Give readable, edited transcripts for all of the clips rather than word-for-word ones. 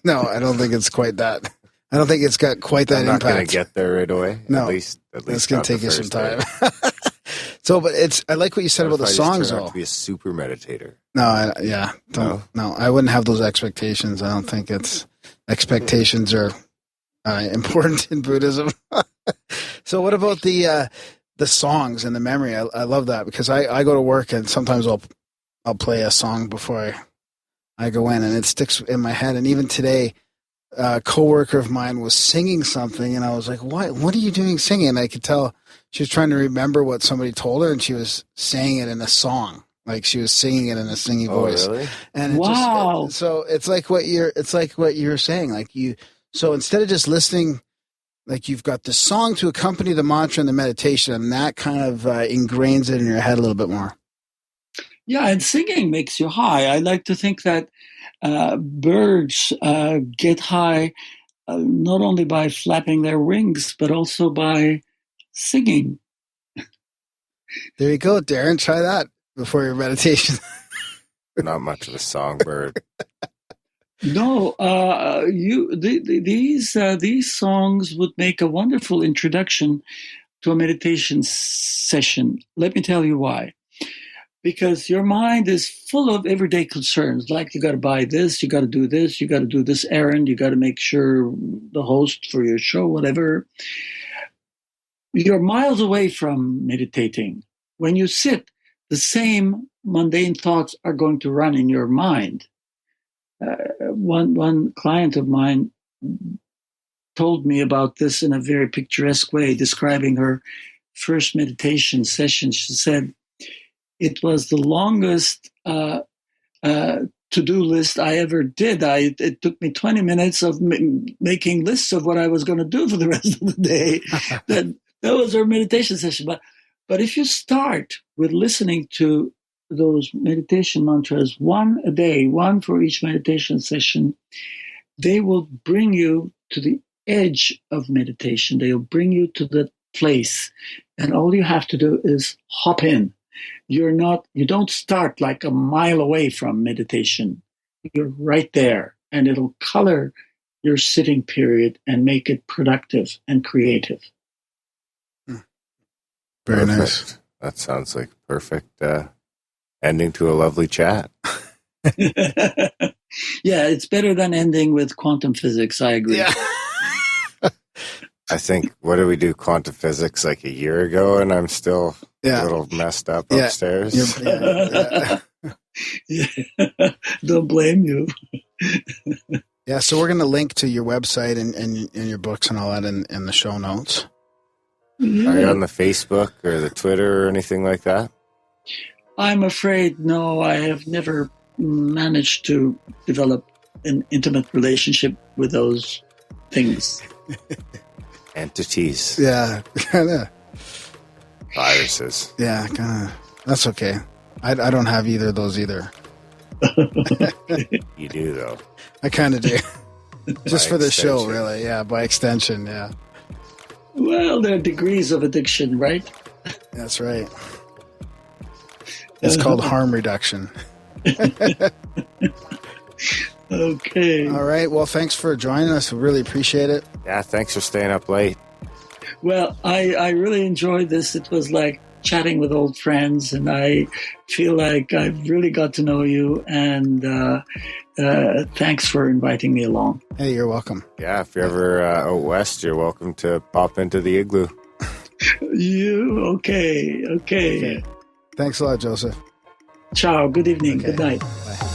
No, I don't think it's quite that. I don't think it's got quite that impact. I'm not going to get there right away. No, at least it's going to take you some time. So, but I like what you said about the songs, though. To be a super meditator. No, I wouldn't have those expectations. I don't think expectations are important in Buddhism. So, what about the songs and the memory? I love that because I go to work and sometimes I'll play a song before I go in, and it sticks in my head. And even today, a coworker of mine was singing something, and I was like, what are you doing singing? And I could tell she was trying to remember what somebody told her, and she was saying it in a song. Like she was singing it in a singing voice. Really? And so it's like what you're saying. So instead of just listening, like you've got the song to accompany the mantra and the meditation, and that kind of ingrains it in your head a little bit more. Yeah, and singing makes you high. I like to think that birds get high not only by flapping their wings, but also by singing. There you go, Darren. Try that before your meditation. Not much of a songbird. No, these songs would make a wonderful introduction to a meditation session. Let me tell you why. Because your mind is full of everyday concerns, like you got to buy this, you got to do this, you got to do this errand, you got to make sure the host for your show, whatever. You're miles away from meditating. When you sit, the same mundane thoughts are going to run in your mind. One client of mine told me about this in a very picturesque way, describing her first meditation session. She said, it was the longest to-do list I ever did. It took me 20 minutes of making lists of what I was going to do for the rest of the day. That was our meditation session. But if you start with listening to those meditation mantras, one a day, one for each meditation session, they will bring you to the edge of meditation. They'll bring you to the place. And all you have to do is hop in. You don't start like a mile away from meditation. You're right there, and it'll color your sitting period and make it productive and creative. Very nice. That sounds like a perfect ending to a lovely chat. Yeah, it's better than ending with quantum physics. I agree. Yeah. I think, what did we do, quantum physics, like a year ago, and I'm still a little messed up upstairs. Yeah. Don't blame you. Yeah, so we're going to link to your website and your books and all that in the show notes. Yeah. Are you on the Facebook or the Twitter or anything like that? I'm afraid, no, I have never managed to develop an intimate relationship with those things. Entities. Yeah, kind of. Viruses. Yeah, kind of. That's okay. I don't have either of those either. You do, though. I kind of do. Just for the extension. show, really. Yeah, by extension, yeah. Well, there are degrees of addiction, right? That's right. It's called harm reduction. Okay. All right. Well, thanks for joining us. We really appreciate it. Yeah, thanks for staying up late. Well, I really enjoyed this. It was like chatting with old friends, and I feel like I've really got to know you, and thanks for inviting me along. Hey, you're welcome. Yeah, if you're ever out west, you're welcome to pop into the igloo. Okay. Thanks a lot, Joseph. Ciao. Good evening. Okay. Good night. Bye.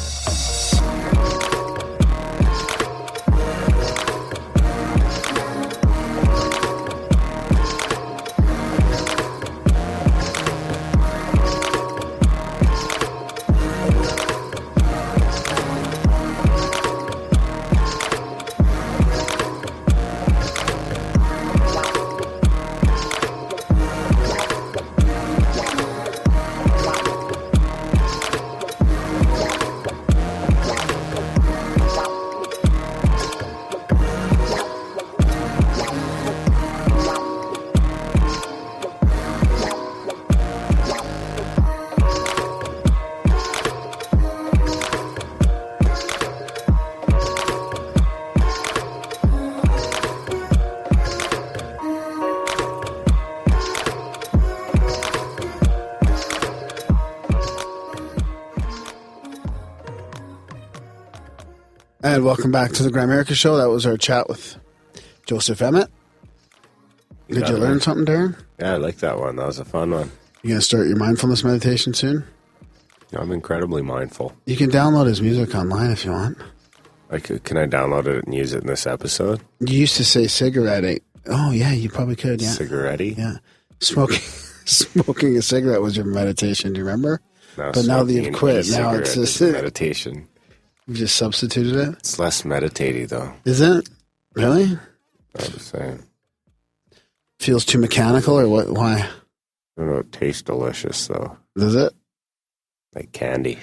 And welcome back to the Grimerica show. That was our chat with Joseph Emet. Did you learn something, Darren? Yeah, I like that one. That was a fun one. You going to start your mindfulness meditation soon? I'm incredibly mindful. You can download his music online if you want. Can I download it and use it in this episode? You used to say cigarette. Oh, yeah, you probably could, yeah. Cigarette? Yeah. Smoking a cigarette was your meditation, do you remember? No, but now that you've quit, now it's just meditation. You just substituted it? It's less meditative, though. Is it? Really? I'm just saying. Feels too mechanical, or what? Why? I don't know. It tastes delicious, though. Does it? Like candy.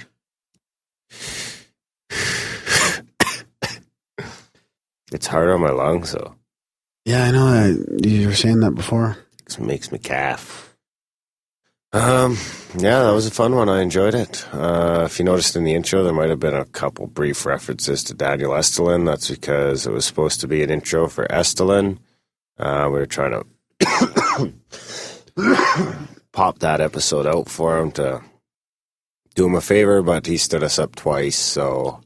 It's hard on my lungs, though. Yeah, I know. You were saying that before. It makes me cough. Yeah, that was a fun one. I enjoyed it. If you noticed in the intro, there might have been a couple brief references to Daniel Estulin. That's because it was supposed to be an intro for Estulin. We were trying to pop that episode out for him to do him a favor, but he stood us up twice, so...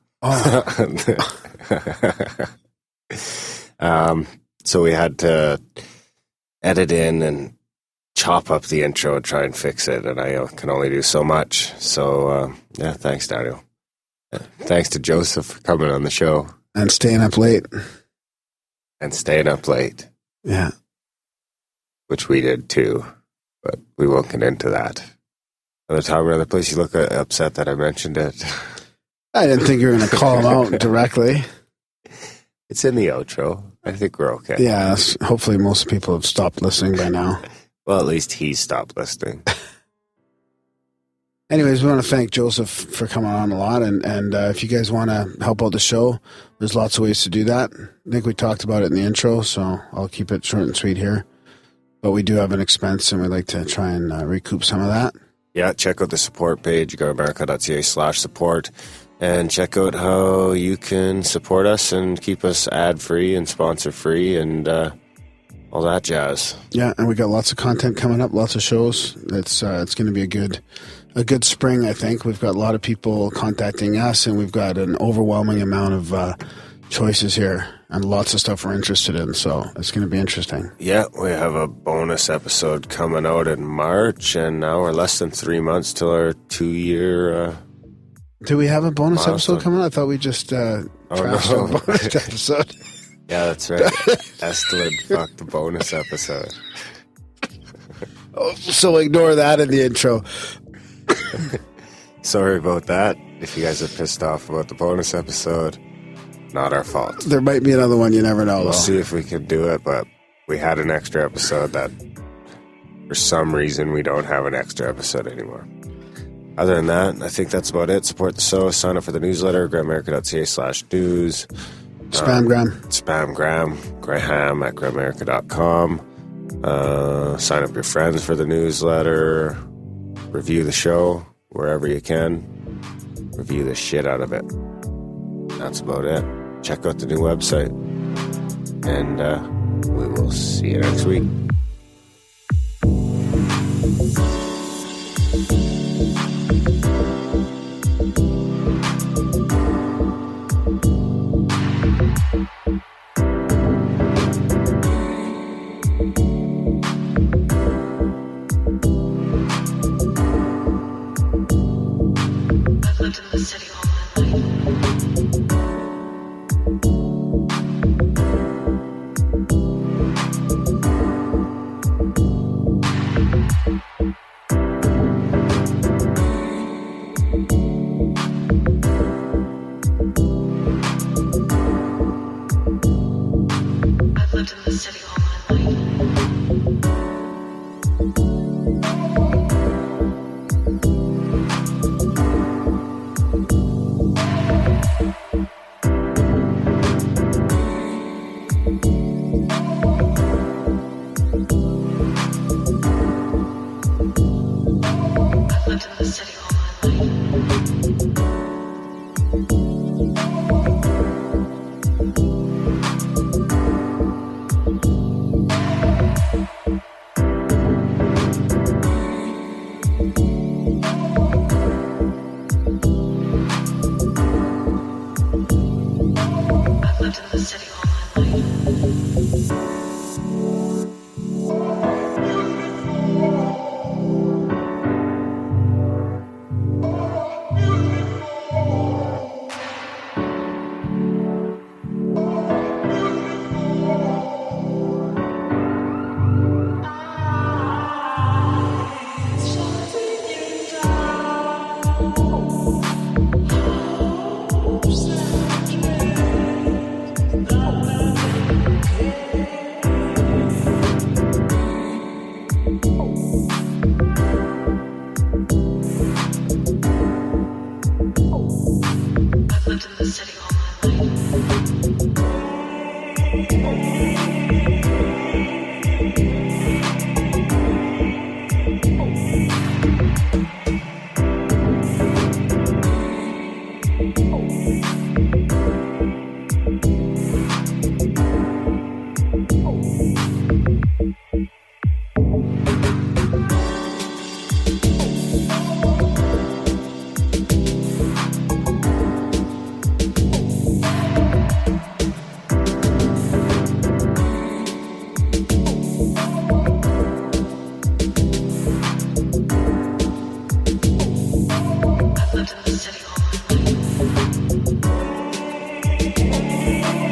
So we had to edit in and chop up the intro and try and fix it, and I can only do so much. So, yeah, thanks, Daniel. Thanks to Joseph for coming on the show. And staying up late. Yeah. Which we did, too, but we won't get into that. Another time or another place, you look upset that I mentioned it. I didn't think you were going to call him out directly. It's in the outro. I think we're okay. Yeah, hopefully most people have stopped listening by now. Well, at least he stopped listening. Anyways, we want to thank Joseph for coming on a lot, and if you guys want to help out the show, there's lots of ways to do that. I think we talked about it in the intro, so I'll keep it short and sweet here. But we do have an expense, and we'd like to try and recoup some of that. Yeah, check out the support page, grimerica.ca/support, and check out how you can support us and keep us ad-free and sponsor-free and all that jazz. Yeah, and we got lots of content coming up, lots of shows. It's going to be a good spring, I think. We've got a lot of people contacting us, and we've got an overwhelming amount of choices here and lots of stuff we're interested in, so it's going to be interesting. Yeah, we have a bonus episode coming out in March, and now we're less than 3 months till our 2-year do we have a bonus milestone. Episode coming out? I thought we just trashed our bonus episode. Yeah, that's right. Estulin fucked the bonus episode. Oh, so ignore that in the intro. Sorry about that. If you guys are pissed off about the bonus episode, not our fault. There might be another one, you never know. We'll see if we can do it, but we had an extra episode that for some reason we don't have an extra episode anymore. Other than that, I think that's about it. Support the show. Sign up for the newsletter, grimerica.ca/news. Spamgram, Graham at grimerica.com. Sign up your friends for the newsletter. Review the show wherever you can. Review the shit out of it. That's about it. Check out the new website. And we will see you next week. lived in the city all my life. I've lived in the city all my life. I've lived in the city all my life.